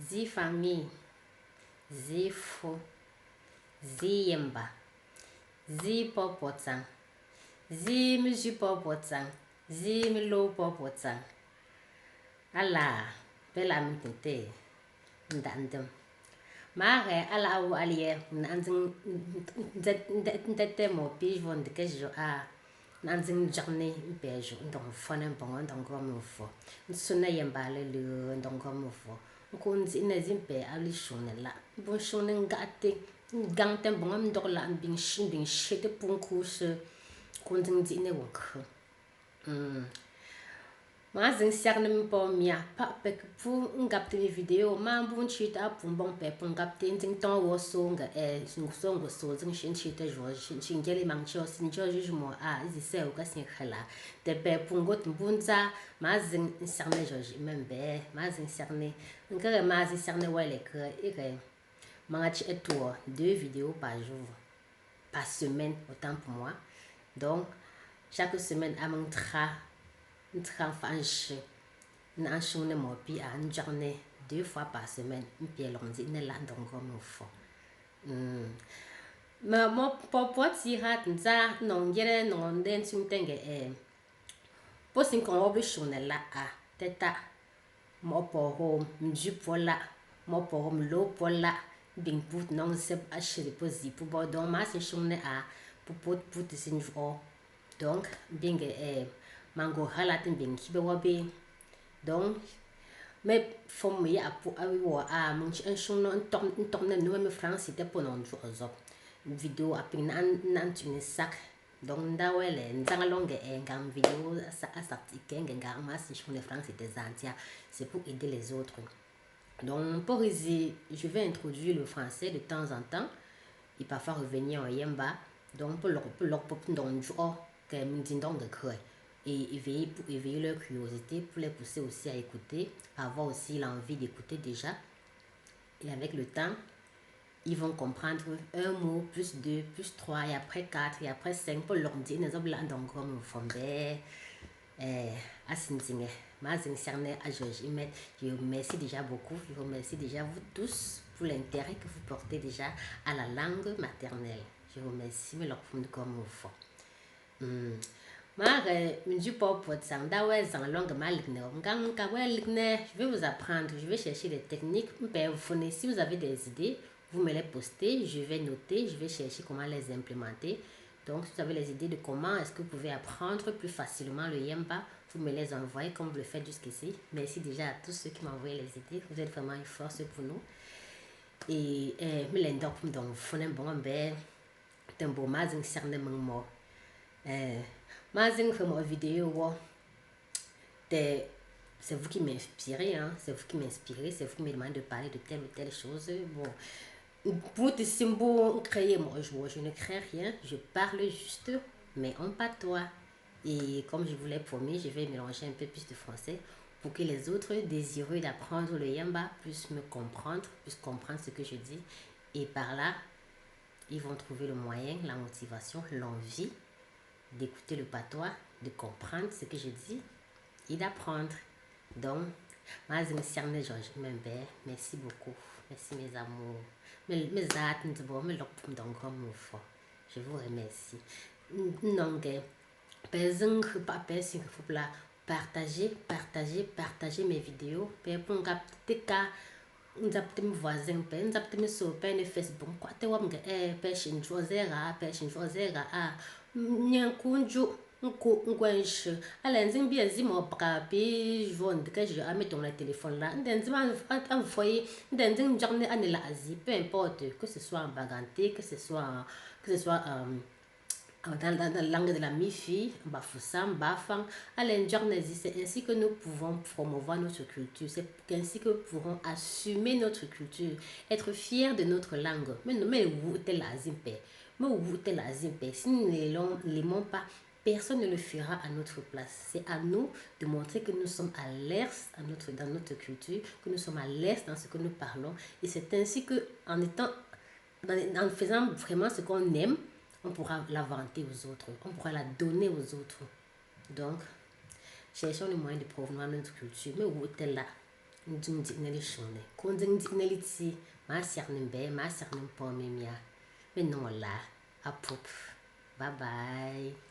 zi famille, zi fo, zi yemba, zi popotsang, zi mi ju popotsang, zi mi lo popotsang. Ala, bela mi tente, ndandem. Mare ala awu aliye, nanzing ndete mo pijvo ndikejo a. Nanzing jarne bejo, ndong fone bongo ndongo mufo. Nsuna yemba le ndongo mufo. Nkunzi inezimpe ali shone la. Bon shone ngate, ngante bongo mdokla mbing shite punkushe. Kunzing zine wonk. Ma zing siak ni mpo mia pa pek pu ngapte mi video ma mbun chita pun bong pe pun ngapte zing tong wo so nga so zing shin chita jo shin geli mang cho sin jo ju mo a zi se o ka sin khala te pe pun got mbun za ma zing siak ne jo ji membe ma zing siak ne nga ma zing siak ne wale ke ire ma chi eto 2 vidéos par jour par semaine autant pour moi donc chaque semaine à mon tra fanche na shune mo pi a njane 2 fois par semaine mpi lonzi ne la ndongo mo fo ma mo popo ti hat nza no ngere no nden tumtenge po sin kon obi shune la a teta mo po ho mju pola mo po ho mlo pola bing put non se a shiri po zi po bo don ma se shune a put sin jo donc binge mango halatin bin kibe wabe donc me fom ya pu awi wa a mun chi shun no ntok na no me france te po non jo zo video apin nan tu ne sak donc ndawele nzanga longe ngam video asa tikenge ngam ma si shun ne france te zantia c'est pour aider les autres donc pour ici je vais introduire le français de temps en temps et parfois revenir en yemba donc pour leur pop don jo que m'dindong de creux et éveiller leur curiosité, pour les pousser aussi à écouter, à avoir aussi l'envie d'écouter déjà. Et avec le temps, ils vont comprendre un mot, plus 2, plus 3, et après 4, et après 5, pour leur dire, nous avons donc comme fombe, à Sinzine, ma zincerne à Georges. Je vous remercie déjà beaucoup, je vous remercie déjà vous tous pour l'intérêt que vous portez déjà à la langue maternelle. Je vous remercie, mais leur fond comme au fond. Mare mju popo tsang da we zang longue malikne ngang ka we likne je vais vous apprendre, je vais chercher des techniques si vous avez des idées vous me les postez, je vais noter, je vais chercher comment les implémenter. Donc si vous avez les idées de comment est-ce que vous pouvez apprendre plus facilement le yemba, vous me les envoyez comme vous le faites jusqu'ici. Merci déjà à tous ceux qui m'ont envoyé les idées, vous êtes vraiment une force pour nous. Et me l'endok donc fonem bon be tembo mazing cerne mo Mazing fait mon vidéo, c'est vous qui m'inspirez, hein? C'est vous qui m'inspirez, c'est vous qui me demandez de parler de telle ou telle chose. Bon, pour te symbole créer moi, je ne crée rien, je parle juste, mais en patois. Et comme je vous l'ai promis, je vais mélanger un peu plus de français pour que les autres désireux d'apprendre le yamba puissent me comprendre, puissent comprendre ce que je dis. Et par là, ils vont trouver le moyen, la motivation, l'envie d'écouter le patois, de comprendre ce que je dis et d'apprendre. Donc, merci beaucoup. Merci mes amours. Je vous remercie. Partagez mes vidéos. Nzapte mi voisin pe nzapte mi so pe ne Facebook kwa te wam ge pe shin jozera a nyankunju nkwenshi ala nzing bi ezimo baka bi jon de que je a mettre le téléphone là ndenzi envoyer ndenzi jarne anela azi peu importe que ce soit en baganté que ce soit dans la langue de la mi-fille, Bafoussam, Bafang, c'est ainsi que nous pouvons promouvoir notre culture, c'est ainsi que nous pourrons assumer notre culture, être fiers de notre langue. Mais où est la zimpe? Mais où est la zimpe? Si nous ne l'aimons pas, personne ne le fera à notre place. C'est à nous de montrer que nous sommes à l'aise dans notre culture, que nous sommes à l'aise dans ce que nous parlons. Et c'est ainsi que, en faisant vraiment ce qu'on aime, on pourra la vanter aux autres, on pourra la donner aux autres. Donc, cherchons le moyen de promouvoir notre culture. Mais où est-elle là? n dung dik na li shungni ko n zing dik na li ti maa siak ni bɛɛ maa siak ni pɔɔ mi mia mi niŋ o laa a pup bye bye